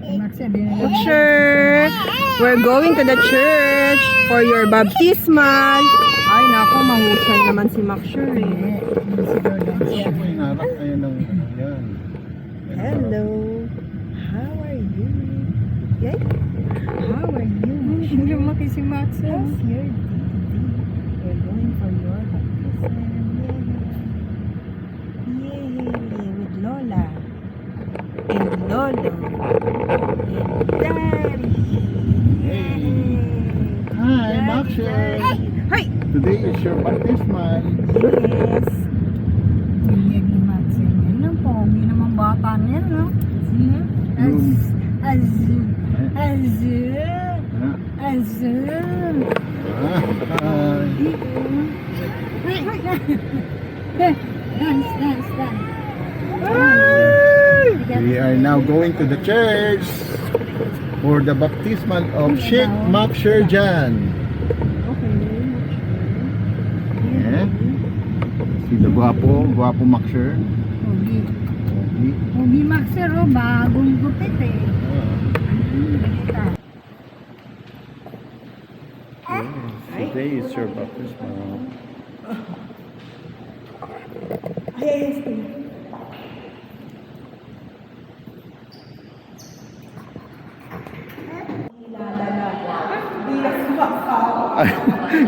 Picture. We're going to the church for your baptismal. Ay, nako, mahusay naman si Maxure eh. Hello. How are you? Yay? How are you? Hindi lumaki si Max. How's your day? We're going for your baptism. Yay! With Lola. And Lolo. And Daddy. Yay! Hi, Maxure. Hi! Today is your baptismal. Yes. Bilyag ni Maxine. Yan lang po. Hindi naman bata niya, no? We are now going to the church for the baptismal of Sheikh Maxure Jan. Yeah. Si the guwapo Maxure. Pogi Maxire, oh, bagong gupit eh. Yes, today is your baptismal.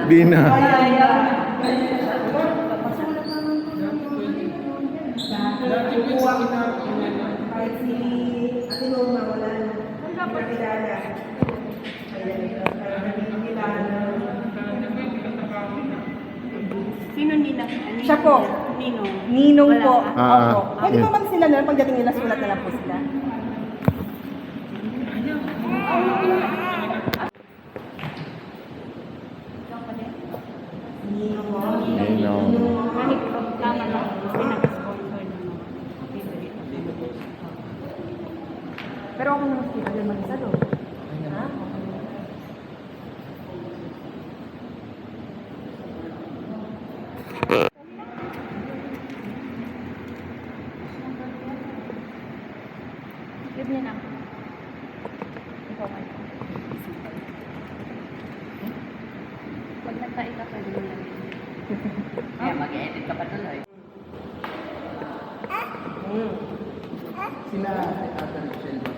Di na. Kahit si Ate Loma, wala na. Nakilala. Sino nila? Siya po. Ninong. Ninong po. Ah, Opo. Pwede yeah. po mag sila na pagdating nila, sulat na lang po sila. Ninong po. Kahit programa lang, pinag-sponsor ng mga favorite. Pero ako naman kita din mag-isa doon. Ha? Live niya na. Ikaw ka. Pag nagtae ka, pwede mo lang yun. Kaya mag-edit ka pa tuloy. Sila Ate Michelle ba?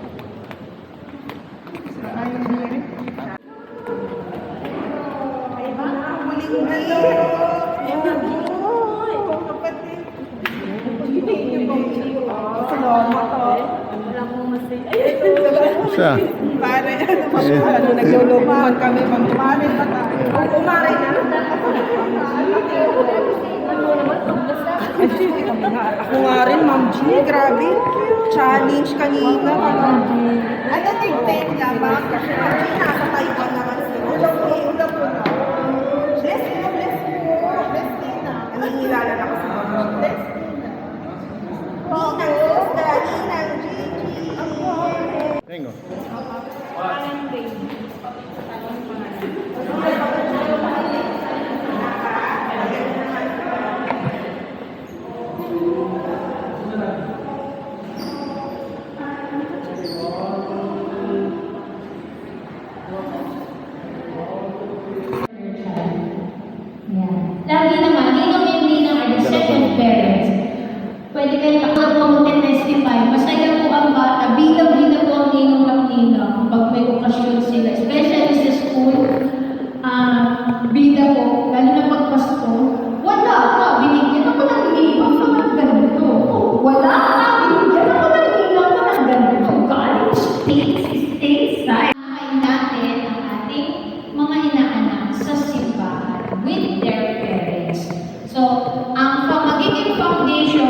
Siya. Pare, ano, naglulubuhan kami, pare pa tayo. Umari na. Ako nga rin, Ma'am G, grabe. Challenge kanina. Ano tingin niya ba? Kasi Ma'am G, nasa Taiwan naman siya. Ulam po na. Bless mo. Bless na. Nanginilala na kasi Ma'am G. Bless na. Ninang Gigi. Tengo. Parang game. Lagi naman, ninong and ninang are the second parents. Pwede kayo testify. Masaya po ang bata. Bida-bida po ang ninong at ninang kapag may okasyon sila. Especially sa school. Bida po, lalo na pag Pasko. Wala ka, binigyan ako ng ninang pa ng ganito. Wala ka, binigyan ako ng ninang pa ng ganito. God, stay side. Natin ang ating mga inaanak sa simbahan with their parents. So, ang magiging foundation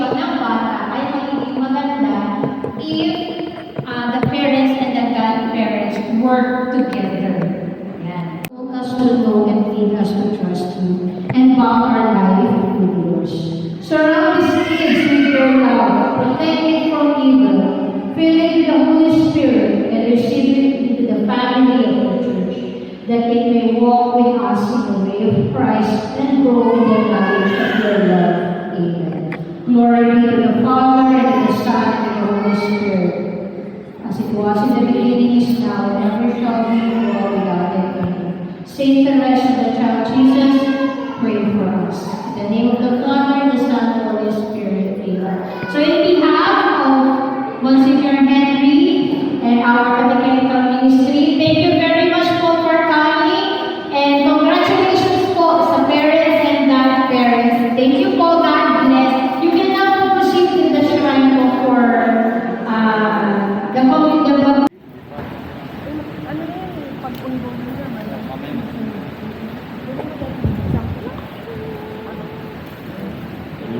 ng bata ay magiging maganda if the parents and the grandparents work together. Yan. Help us to know and lead us to trust you and bound our life with yours. Surround these kids with your love, protect it from evil, fill it with the Holy Spirit, and receive it into the family of the church, that it may walk with us in the way of Christ and grow in the knowledge of your love. Amen. Glory be to the Father, and to the Son, and to the Holy Spirit, was in the beginning, is now, and ever shall be, world without end. Saint Teresa, the Child Jesus, pray for us. In the name of the Father, the Son, and the Holy Spirit, amen. So in behalf of Monsignor Henry and our Catechetical Ministry, thank you very much po for coming, and congratulations po sa parents and non-parents. Thank you po, God bless. You can now proceed to the shrine po for the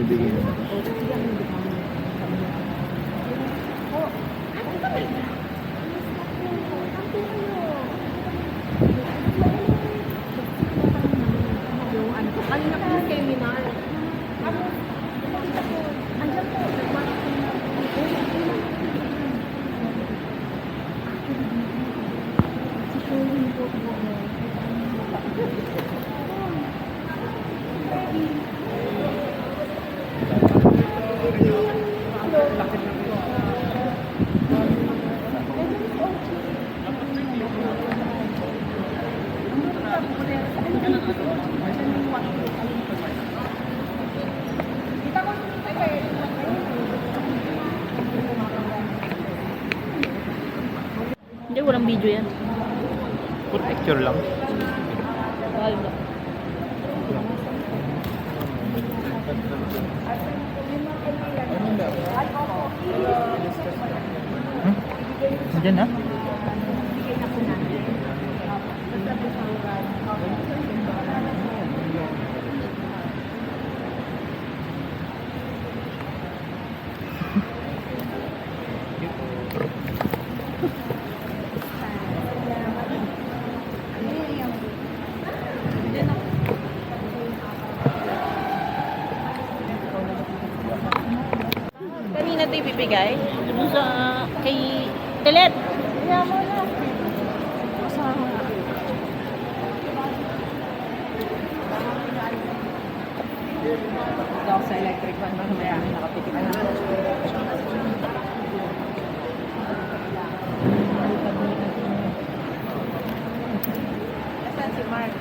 Ibigay na ba? Hindi, walang video yan. Put picture lang. Waldo. Diyan na? Kanina ito ibibigay? Doon sa kay Telet. Kaya mo na. Kasama na. Ito ako sa electric fan. Mamaya nakapikit na. Nasaan si Mark?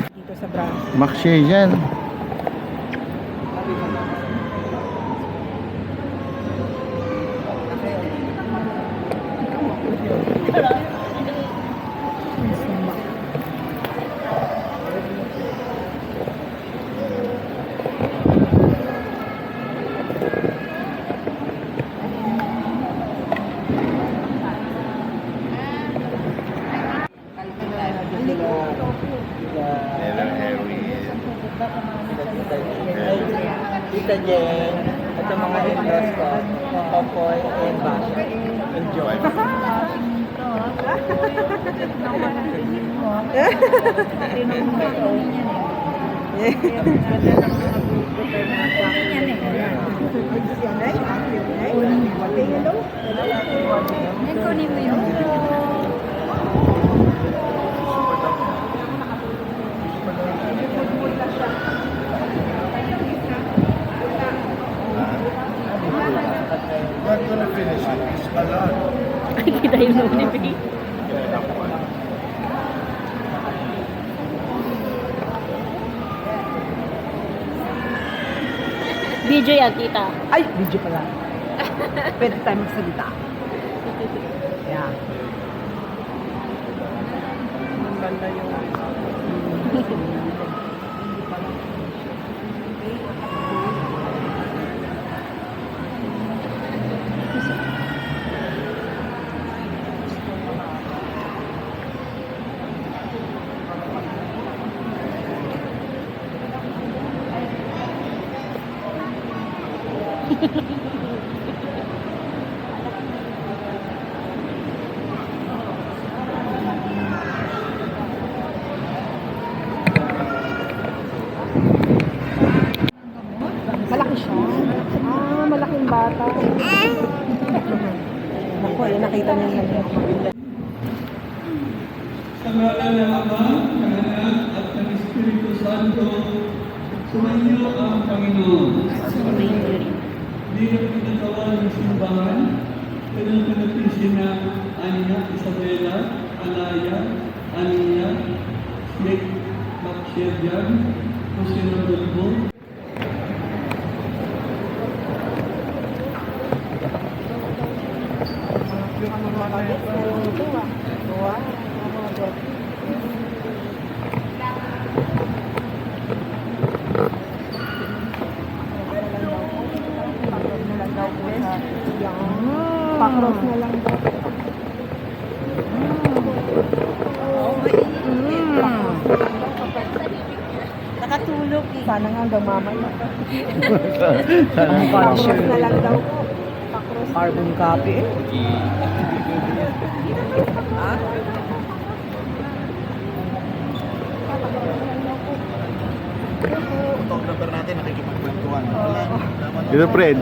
Dito sa branch. Makshay dyan. Tita Jen, ito mga in-laws ko, Popoy and Basha. Enjoy. Kunin mo yun. Not gonna finish it. It's a lot. Kita yung notification. Video yan, tita. Ay, video pala. Pwede tayo magsalita. Yeah. Ang ganda yung... Malaki siya. Ah, malaking bata. Naku, eh, nakita niyo lang yun. Sa ngalan ng Ama, ng Anak, at ng Espiritu Santo, sumainyo ang Panginoon. Di na pinagawa ng simbahan, pinagpinatisin na Anya, Isabela, Anaya, Ania, Snake, Makshedyan, Jose Rodolfo, Pakros na lang daw. Nakatulog eh. Sana nga daw mamaya. Sana Pakros na lang daw. Pakros. Carbon copy. Photographer natin nakikipagkwentuhan. Ito, Fred.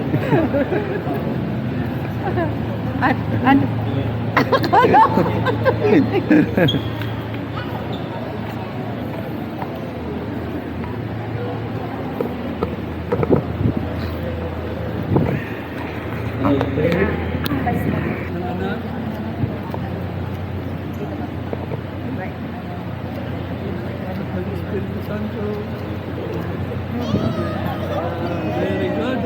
Espiritu Santo. Very good.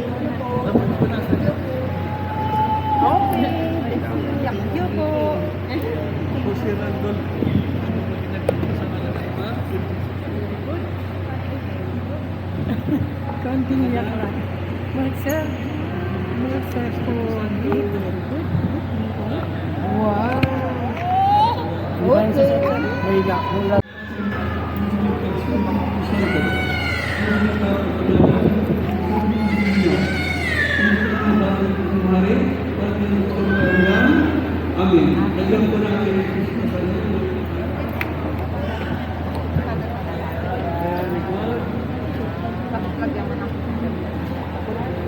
Tapos ko na sa Yakyo po. Jose Rodolfo. Sa ngalan ng Ama, Konting iyak lang. Bakit sir? Bakit sir po? Wow. Okay. Amin. Lagyan po natin ang Kristo sa inyo.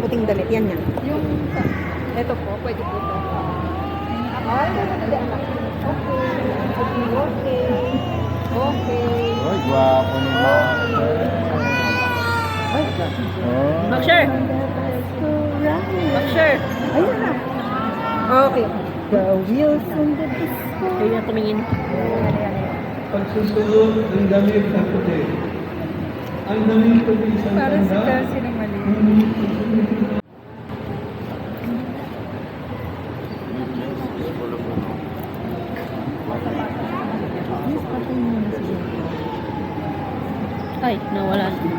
Puting damit. Yan yan. Yung, ito po, pwede po ito. Ay, okay. Okay. Ay, gwapo ni Mac. Oh. Mag-share. Mag-share. Ayun na. Okay. The wheels on the disco. Kaya na tumingin. Pagsusunod ng damit na puti. Ang damit ko ay isang Para si tanda. Percy ng mali. Ay, nawala na.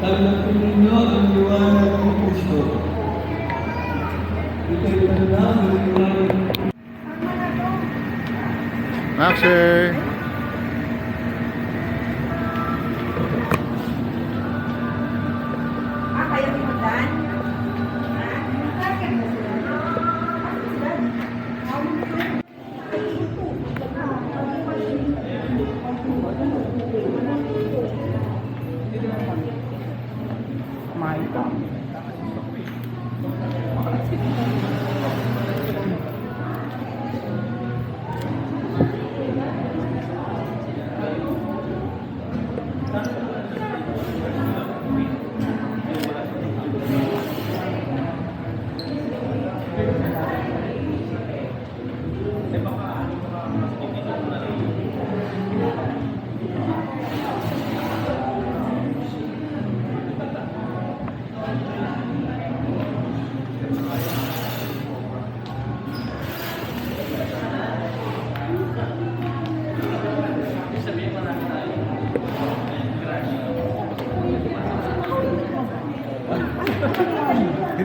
Tanggapin ninyo ang liwanag ng Kristo. Ito'y tanda ng liwanag. Maxer. Kaya mo dan?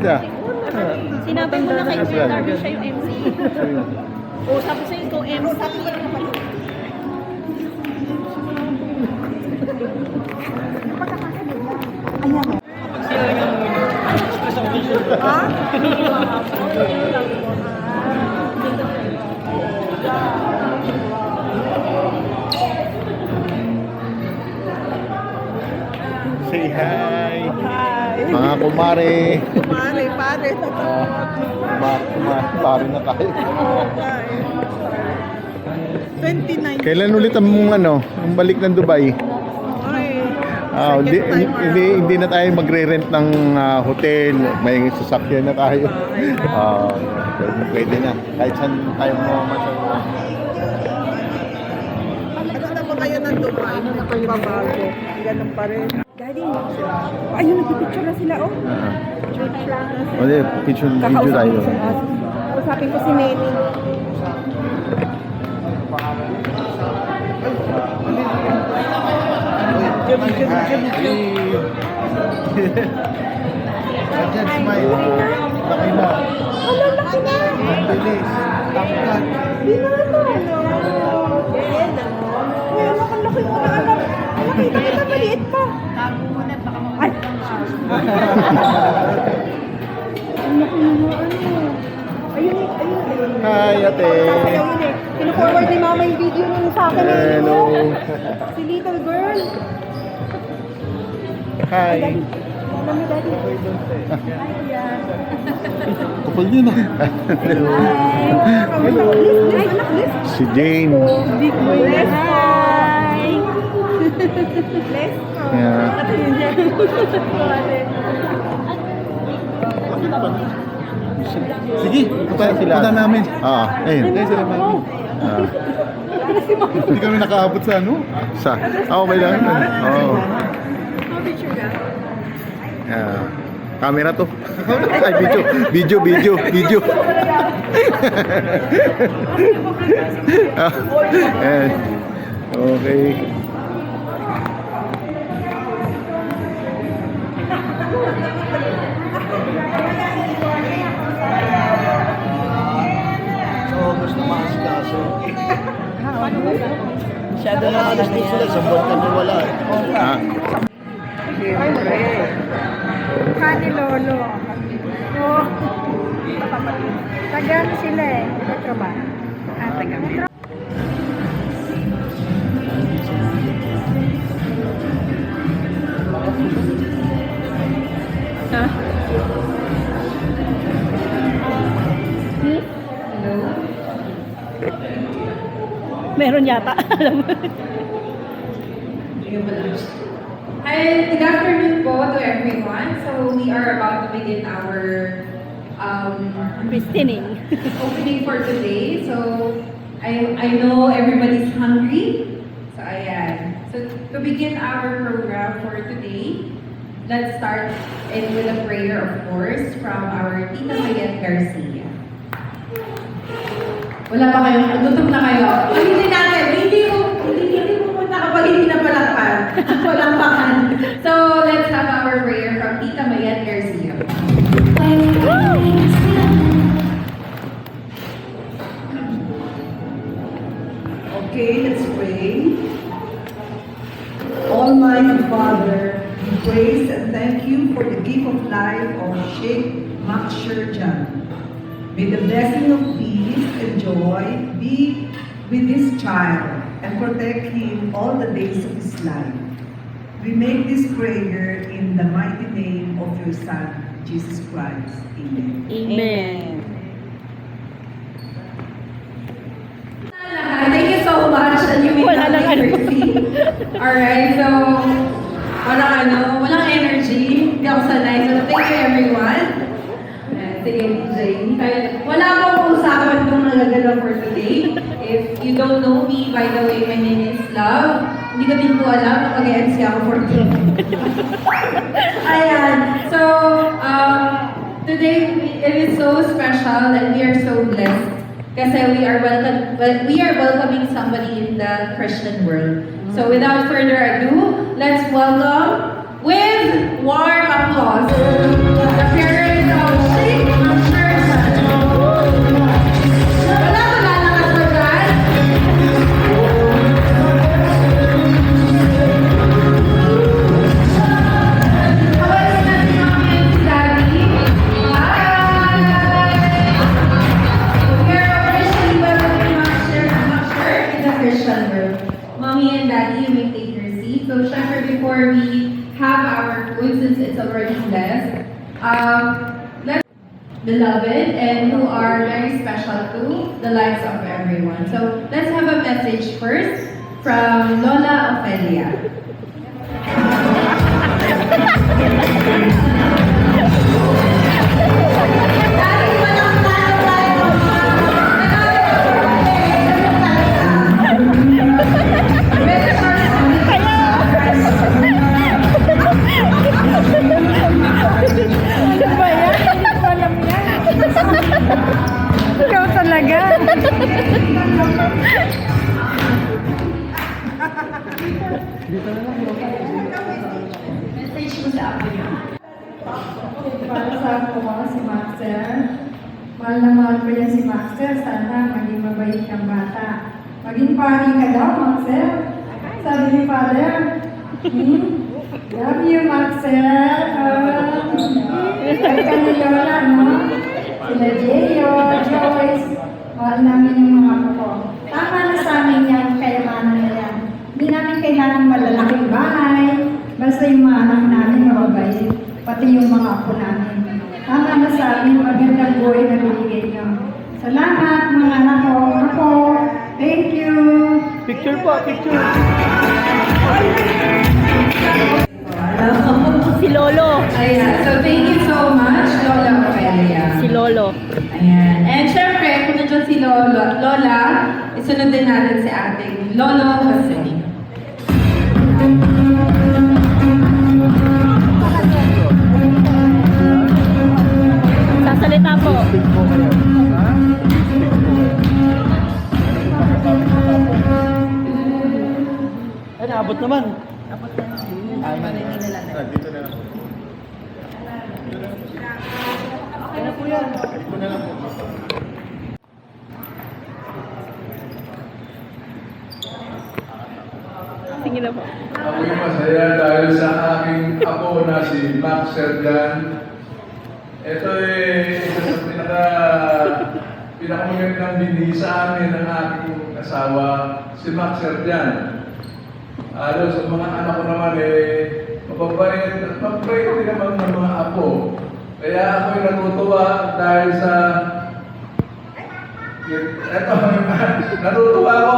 kita. Sinabi mo na kay Yes, Kuya right. Darwin siya yung MC. O, sabi sa'yo ikaw MC. Say hi. Hi. Mga kumare. Pare, pare. Pare na tayo. 29. Kailan ulit ang ang balik ng Dubai? Ay. Hindi na tayo magre-rent ng hotel. May sasakyan na tayo. Pwede na. Kahit saan tayo masyadong. Ano na ba kayo ng Dubai? Pagbabago. Ganun pa rin. Daddy, ayun, nagpipicture na sila, oh. Picture video tayo. Usapin ko si Nene. Diyan, smile. Laki mo. Ano, laki na. Bilis. Tangkad. Binato, ano? Kaya makalaki mo na, anak. Nakita kita, maliit pa. Ay! Ang laki mo, ano? Ayun, ayun. Hi, ate. Sasayaw yun eh. Pinu-forward ni mama yung video nun sa akin eh. Hello. Si little girl. Hi. Alam mo, daddy. Kapal yun ah. Hello. Liz, anak, Liz. Si Jane. Big boy. Let's go. Let's go. Yeah. Sige, punta namin. Ayun. Dahil sila mami. Hindi kami nakaabot sa ano. Sa? Okay lang. Oo. Camera to. Ay, video. Okay. August na maasikaso. Masyado na August din sila, isang buwan kami wala eh. Kani Lolo. Oh. Taga sila eh. Metro ba? Taga Metro. Meron yata. Alam mo. Hi, good afternoon po to everyone. So we are about to begin our Christening. opening for today. So I know everybody's hungry. So ayan. So to begin our program for today, let's start it with a prayer, of course, from our Tita Mayet Garcia. Wala pa kayo? Gutom na kayo? Hindi natin. Hindi pumunta kapag hindi na palakpan. Palakpakan. So, let's have our prayer from Tita Mayet Garcia. Okay, let's pray. Almighty Father, we praise and thank you for the gift of life of Sheikh Makshur Jan. May the blessing of peace and joy be with this child and protect him all the days of his life. We make this prayer in the mighty name of your Son, Jesus Christ. Amen. Amen. Thank you so much. And you may Wala not lang be thirsty. Alright, so walang energy. Hindi ako sanay. So thank you everyone. Sige, DJ. Wala akong usapan kung nagagalaw for today. If you don't know me, by the way, my name is Love. Hindi ko din po alam, mag-e-MC ako for today. Ayan. So, today, it is so special and we are so blessed. Kasi we are welcoming somebody in the Christian world. So, without further ado, let's welcome with warm applause the parents of let's beloved and who are very special to the lives of everyone. So let's have a message first from Lola Ofelia. Ano ba yan? Hindi ko alam yan. Ikaw talaga. Message mo sa apo niyo. Para sa ako mga si Maxer. Mahal na mahal ko yan si Maxer. Sana maging mabait kang bata. Maging pari ka daw, Maxer. Sabi ni Father. Love you, Maxer. Kahit ka ni Lola, no? Sila Jeyo, Joyce. Mahal namin yung mga ko. Tama na sa amin yan, kayamanan na yan. Hindi namin kailangan malalaking bahay. Basta yung mga anak namin mababait. Pati yung mga apo namin. Tama na sa amin, magandang buhay na binigay nyo. Salamat, mga anak ko. Ako, thank you. Picture po, picture. Si Lolo. Ayan. So thank you so much, Lola Ofelia. Si Lolo. Ayan. And syempre, kung nandiyan si Lola, isunod din natin si ating Lolo Jose. Sasalita po. Ay, naabot naman. Dito na lang. Ano po yan? Dito na lang po. Sige na po. Ako'y masaya dahil sa aking apo na si Max Sergan. Ito isa sa pinakamagandang binhi sa amin ng aking asawa, si Max Sergan. Lalo sa mga anak ko naman mababait at mabait din naman ng mga apo. Kaya ako'y natutuwa dahil sa eto, natutuwa ako.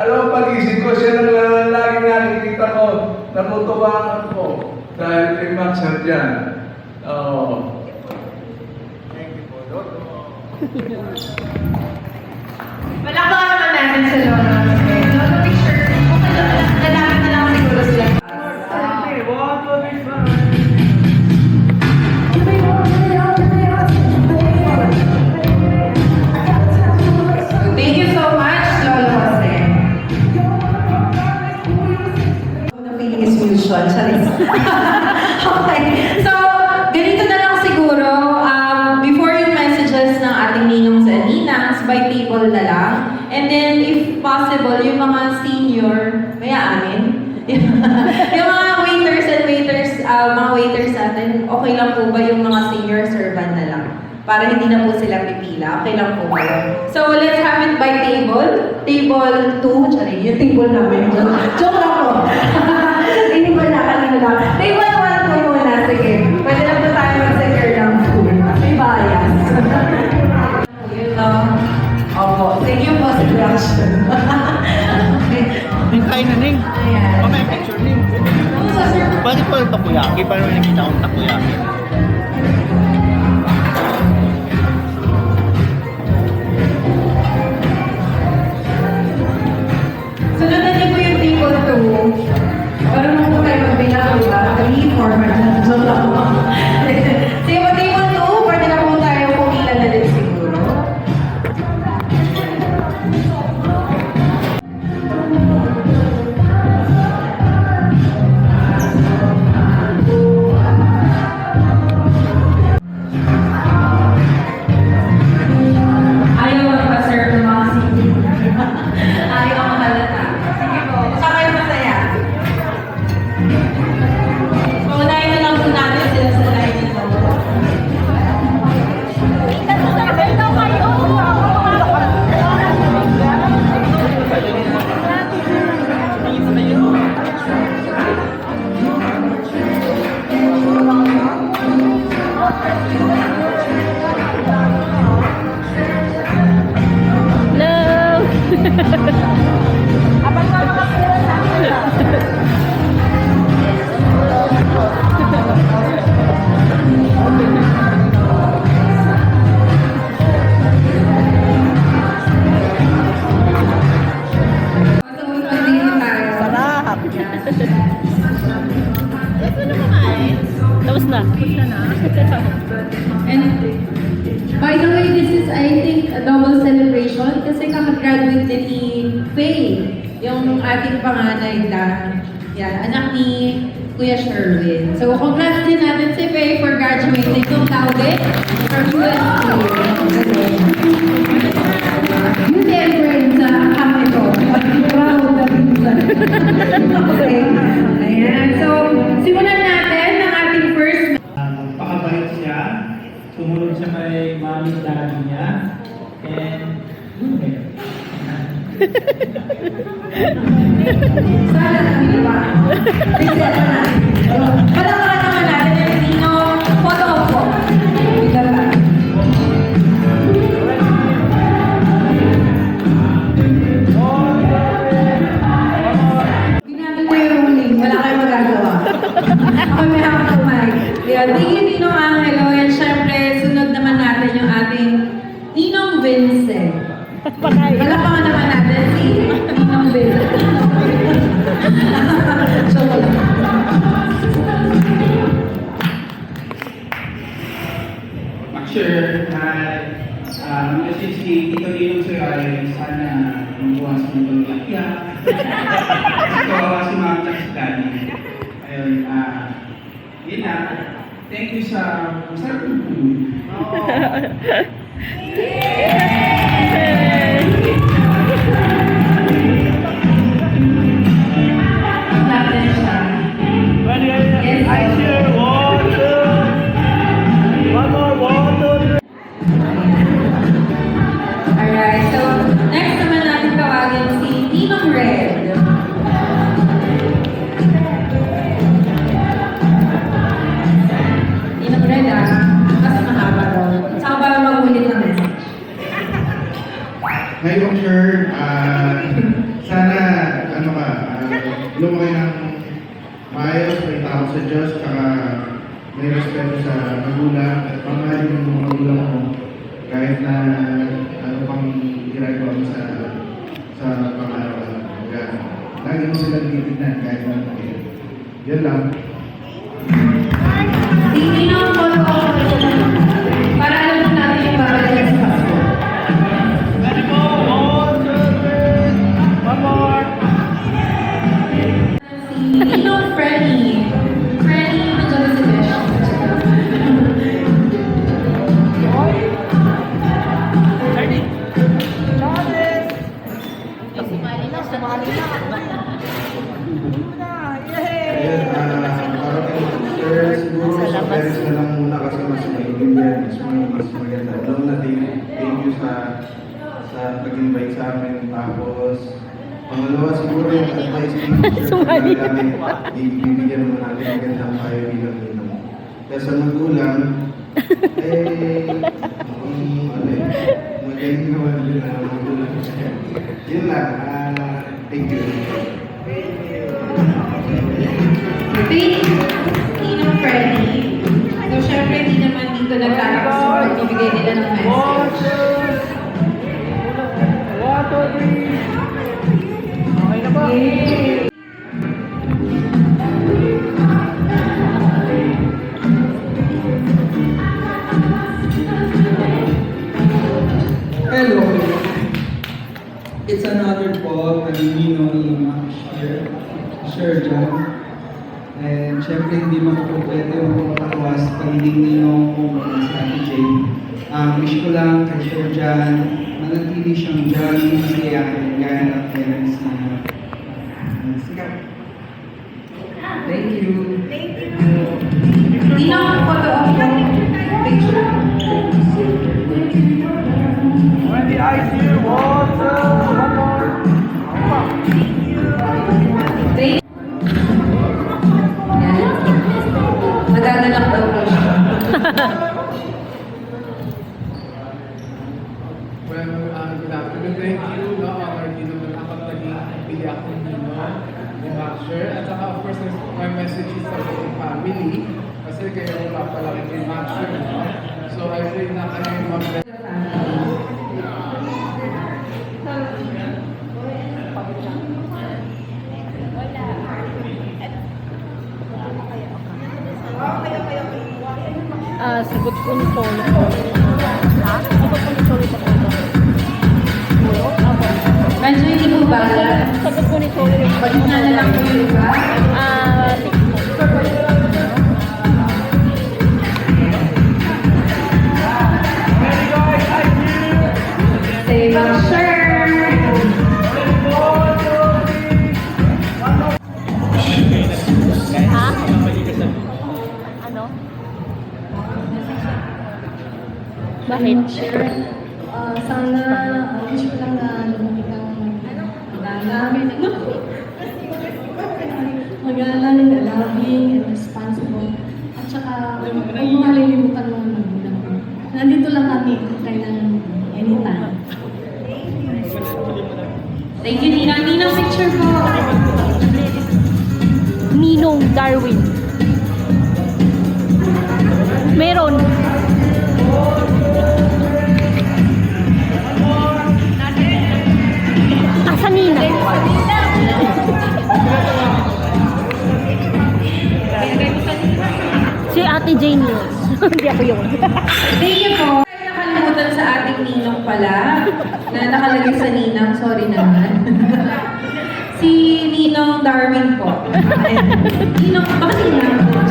Alam mo, pag-isip ko siya lang laging nakikita ko. Natutuwa ako dahil kay Max Sergan. Oo. Malakbakan naman natin sa Lola Jose. Lola, picture. Okay lang. Lalaki na lang siguro sila. Thank you so much, Lola Jose. The feeling is mutual. Charis. Okay. So, ganito na lang siguro. Before yung messages ng ating ninongs and ninangs, by table na lang. And then, if possible, yung mga senior, mayaamin. Yung mga waiters and mga waiters natin, okay lang po ba yung mga senior servant na lang? Para hindi na po sila pipila. Okay lang po ba yun? So, let's have it by table. Table 2. Sorry, yung table namin. Joke lang po. Table na, kanina lang. Table 1 po muna. Sige. Pwede lang po tayo mag-secure ng food. May bias. Yun lang. Opo. Thank you po sa reaction. Yung kain na ning. Ayan. May picture ning. So, sir, Pwede po yung takoyaki. Paano nakita akong takoyaki? sunod na din po yung table 2. Para mo po tayo magbilang, diba? 3, 4, joke lang po. Sige po, table 2, pwede na po tayo pumila na din siguro. Abang mga kapira sa akin. So, mag-dinner tayo. Sarap. Tapos na. And by the way, this is, I think, a double celebration kasi kakagraduate din ni Faye, yung ating panganay na, yan, anak ni Kuya Sherwin. So, congrats din natin si Faye for graduating ng Taube from UST. Yun din, friends, sa kami ko. Proud na pinsan. Okay. Ayan. So, simulan natin ang ating first Pakabait siya, sumunod sa may mami at daddy niya, and Sana namin ba? Reset na. Palamaran naman natin yung Tino photo po. Bigla ba? Ginamit ko yung rolling. Wala kayong magagawa. Ako may hawak ng mic. Ayan, thank you, Ninong Angelo. And syempre, sunod naman natin yung ating Ninong Vincent. Palapakan naman natin si Ninong Vincent. Joke lang. Sure, kasi si Tito Ninong sa'yo ay sana magbuwas ng pag-iyak. Ikaw si Mami at si Daddy. Ayun, yun na. Thank you sa masarap ng food. Natin siya. Yes, alright, so next naman natin tawagin si Ninong Red. Ninong Red mas mahaba doon. Saan ba mag-ulit ng message? Ngayon, sir, sana, lumaki ng maayos, may tao sa Diyos, saka may respeto sa magulang at pamahalin ng mga magulang mo kahit na ano pang ginagawa mo sa pang-araw-araw. Kaya, lagi mo silang titignan kahit na yun lang. Si Ninong photo para alam natin yung babalik sa Pasko. Si Ninong Freddy. Freddy, nandiyan na si Besh. Ayun, para kay sir, siguro sa Paris na lang muna kasi mas maintindihan, mas maganda. Alam na thank you sa pag-invite sa amin. Tapos, pangalawa siguro yung advice ni sir na ibibigyan naman natin magandang tayo bilang nino. Kaya sa magulang, magaling naman din na magulang. Yun lang, thank you. Thank you, Ninong Freddy. So, syempre, hindi naman dito nagtatapos sa pagbibigay nila ng message. Okay na ba? Yay! Hello. It's another po, Ninong Sir John. And syempre hindi makapagpwede yung makakawas pagiging ninong ko sa Ate Jane. Wish ko lang kay Sir John, manatili siyang jolly, masayahin, gaya ng parents na sikat. Thank you. Ninong photo of picture. When the ice here water, one more. Thank you. Yan. Nagagalak daw po siya. thank you, no, honor din naman ako naging pili ako ni Maxer. At saka, of course, my message is sa buong family. Kasi kayo papalaki kay Maxer, no? So, I pray na kayo yung mag- Sagot ko ni Solo. Ha? Sagot ko ni Solo sa Solo. Medyo hindi po ba? Sagot ko ni Solo yung Pagod na lang po yung iba. Say Maxer! Ha? Ano? Bakit? Sana, wish ko lang na lumaki kang mag-aalamin na loving and responsible. At saka, huwag mo malilimutan mo ang magulang mo. Nandito lang kami kung kailangan mo. Anytime. Thank you, Nina. Nina, picture po. Ninong Darwin. Meron. Asa Nina? Si Ate Jane yun. Hindi ako yun. Thank you po. Nakalimutan sa ating ninong pala, na nakalagay sa ninang, sorry naman. Si Ninong Darwin po. Ninong, bakit Ninong po?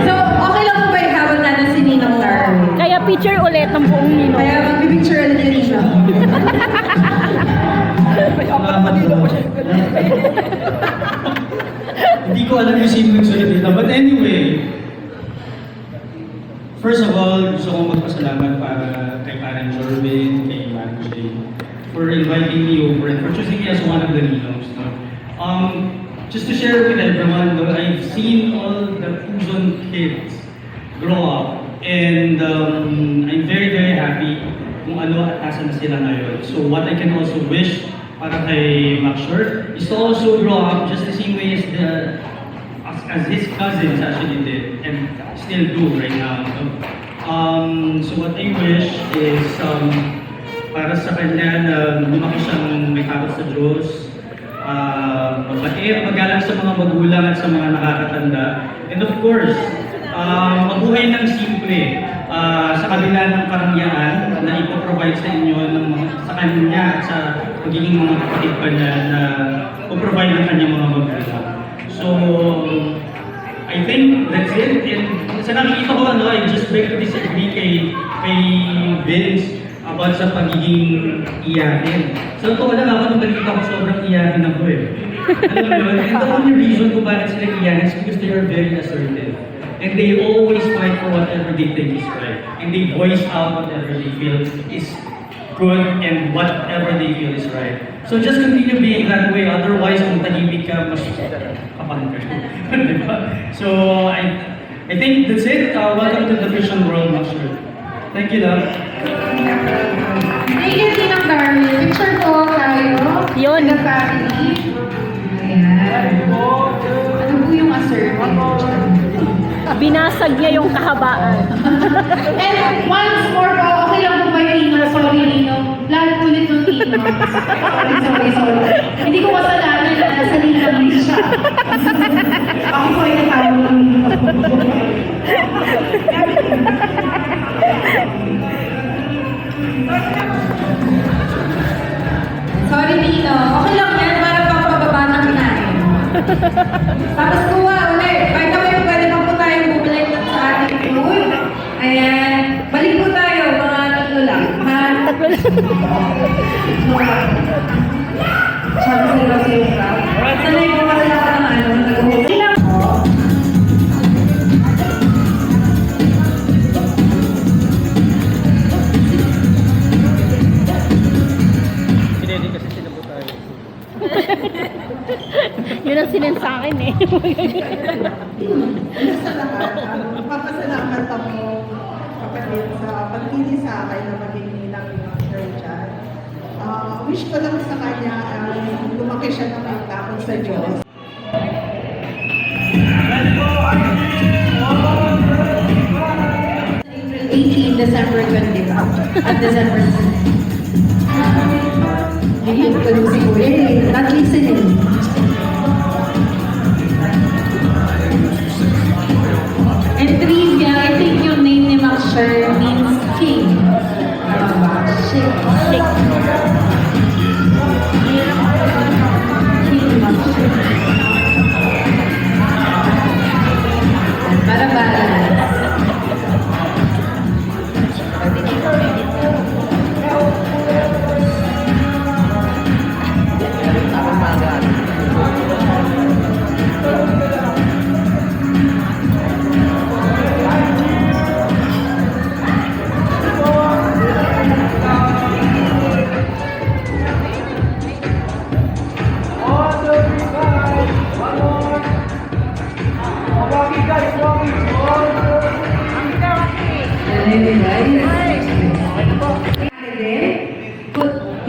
So, okay lang po ba ihawag natin si Ninong Darwin? Kaya picture ulit ng buong Ninong. Kaya mag-picture ulit yung Ninong. Hindi ko alam yung sino nagsulat dito. But anyway, first of all, gusto kong magpasalamat para kay Karen Jorvin, kay Manu Jane, for inviting me over and for choosing me as one of the Ninongs. No? Just to share with everyone, no, I've seen all the Quezon kids grow up and I'm very, very happy kung ano at asan na sila ngayon. So what I can also wish para kay Maxer is to also grow up just the same way as his cousins actually did and still do right now. So what I wish is para sa kanya na lumaki siyang may takot sa Diyos, magbati at magalang sa mga magulang at sa mga nakakatanda. And of course, mabuhay ng simple sa kabila ng karangyaan na ipoprovide sa inyo sa kanya at sa magiging mga kapatid pa niya na ipoprovide ng kanyang mga magulang. So, I think that's it. And sa nakikita ko, I just beg to disagree kay Vince about sa pagiging iyakin. So, totoo lang ako nung nakikita ko sobrang iyakin ako eh. Alam mo yun? And the only reason kung bakit sila iyakin is because they are very assertive. And they always fight for whatever they think is right. And they voice out whatever they feel is good and whatever they feel is right. So just continue being that way. Otherwise, kung tahimik ka, mas kapang ka. Diba? So I think that's it. Welcome to the Vision World, Maxer. Thank you, love. Thank you, Ninong Darwin. Picture po tayo. Yun. The family. Ayan. Ano po yung assertive? Binasag niya yung kahabaan. And once more po, okay lang po ba yung Ninong? Sorry, Ninong. Lahat ulit yung Ninong. Sorry. Hindi ko kasalanan na nasa Ninong din siya. Ako po ay natawag ng Ninong. Sorry, Nino. Okay lang yan para papababa ng kinain. Tapos kuha ulit. By the way, pwede pa po tayo bumalik sa ating food. Ayan. Balik po tayo, mga tatlo lang. Ha? Sabi sila sa yung crowd. Sanay po kasi ako ng nag-uwi lang po. Yun ang sinend sa akin eh. Sa lahat, papasalamat ako kapatid sa pagpili sa akin na maging ninang ni Maxer dyan. wish ko lang sa kanya, lumaki siya ng pagtakot sa Diyos. April 18, December 20. At December 20. Hindi ko lang si Kuya eh. Not listening. And trivia, I think yung name ni Max Sher means king. Tama ba? Shik. Shik. King Max Sher. Para balance.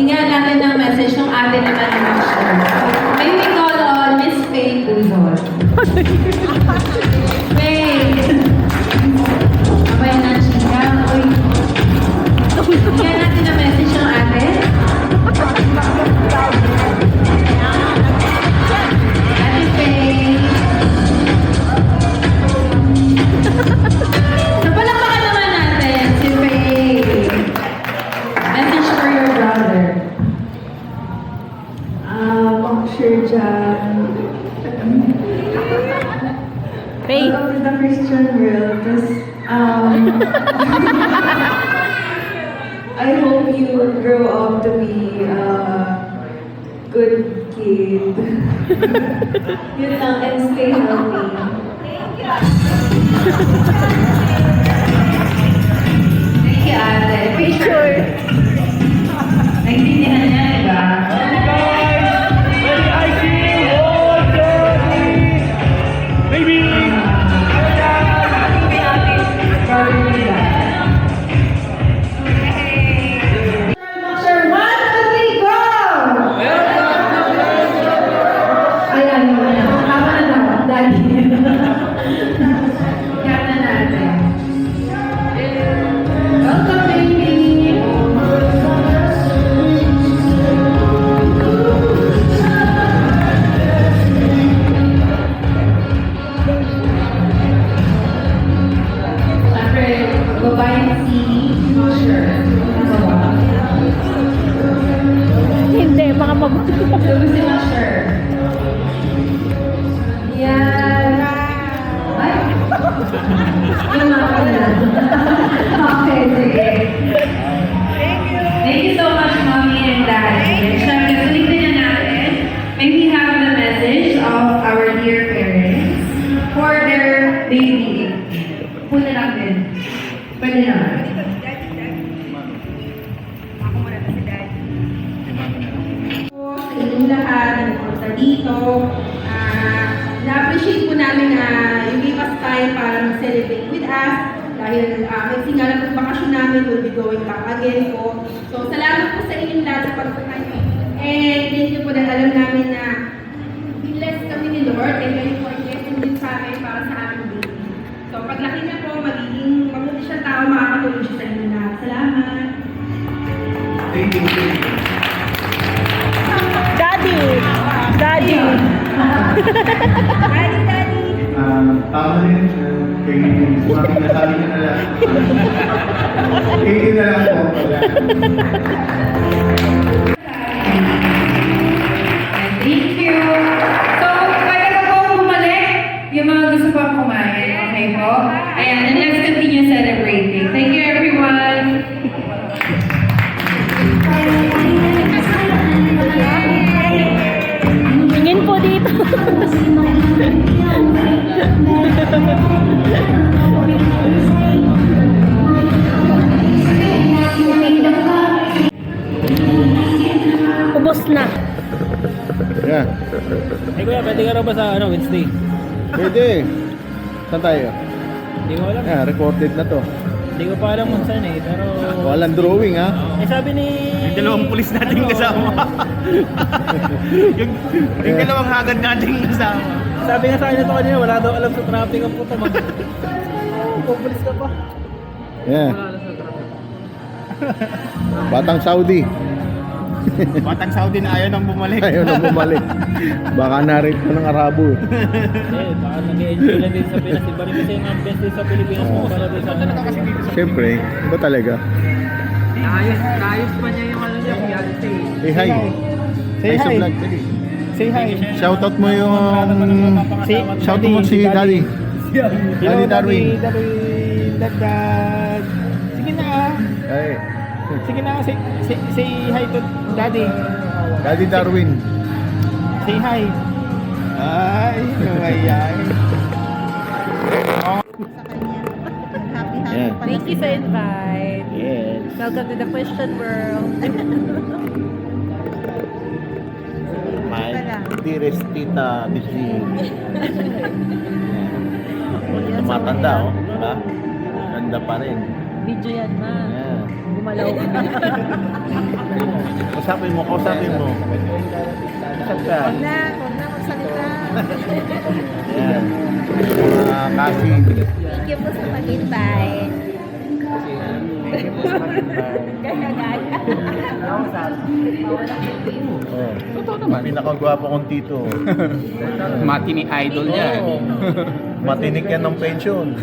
Hinga natin ng message ng ate naman ni Max Sher. May we call on Miss Faye Puzon. Faye! Abay na siya. Uy. Hinga natin ng message ng ate. Ate Faye. So, palakpakan naman natin si Faye. Message for your brother. Max Sher Jan. Faye. Welcome to the Christian world. I hope you will grow up to be a good kid. Yun lang, and stay healthy. Thank you, ate. Picture. Naintindihan niya, diba? Sir, 1, 2, 3, go! Ayan, tama na daw, daddy. Kata natin. Welcome, baby! Siyempre, babae si Sher. Hindi, baka mabuti. Sabi si Sher. Yan. Ay! Yung mga pala. Okay, sige. Thank you so much, Mommy and Daddy. Siyempre, sulitin na natin. May we have the message of our dear parents for their baby. Puna lang din. Pwede naman. Sa inyong lahat na nagpunta dito. Na-appreciate po namin na you gave us time para mag-celebrate with us. Dahil magsinga lang ng bakasyon namin, we'll be going back again po. So, salamat po sa inyong lahat sa pagpunta niyo. And thank you po dahil alam namin na blessed kami ni Lord and kayo po ay blessing din sa amin para sa aming baby. So, paglaki niya po, magiging mabuti siyang tao, makakatulong siya sa inyo lahat. Salamat! Thank you. Daddy! Daddy! Daddy! Tama rin, kay Mami, nasabi niya na lang. Thank you na lang po. Thank you. So, pwede ko po bumalik yung mga gusto pang kumain. Okay po? Ayan, and let's continue celebrating. Thank you, everyone. Tingin po dito. Ubos na. Yeah. Eh kuya, pwede ka raw ba sa Wednesday? Pwede. Saan tayo? Hindi mo alam. Yeah, recorded na to. Hindi ko pa alam kung saan eh, pero... Walang drawing ha. Eh sabi ni... Yung dalawang pulis nating kasama. yung dalawang hagad nating kasama. Sabi nga sa akin ito kanina, wala daw alam sa traffic ang puto. Pupulis ka pa. Yeah. Wala alam sa traffic. Batang Saudi. Batang Saudi na ayaw nang bumalik. Ayaw na bumalik. Baka na-rape ko ng Arabo eh. Eh, baka nag-enjoy lang din sa Pinas. Iba rin kasi yung best din sa Pilipinas mo. Para din sa Siyempre, iba talaga. Naayos pa niya yung ano niya, reality. Say hi. Say sa hi. vlog. Say hi. Shoutout mo yung... Shoutout mo si Daddy. Daddy Darwin. Daddy Dagdag. Sige na ah. Ay, Sige na, say hi to Daddy. Daddy Darwin. Say hi. Ay, nangyayay. Yeah. Thank you sa invite. Yes. Welcome to the question world. My dearest tita, Bising. Tumatanda oh. Diba? Ganda pa rin. Video yan, ma. Yeah. Gumalaw ka. Kausapin mo. Kausap ka. Huwag na magsalita. Yan. Kasi. Thank you po sa pag-invite. Gaya-gaya. Oh. Totoo naman. Pinakagwapo kong tito. Mati ni idol niya. Oo. Matinik yan ng pension.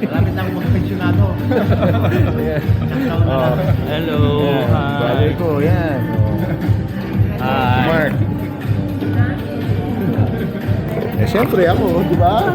Maraming na akong pensionado. Oh. Hello. Bali ko, yan. Hi. Mark. Eh, siyempre ako, di ba?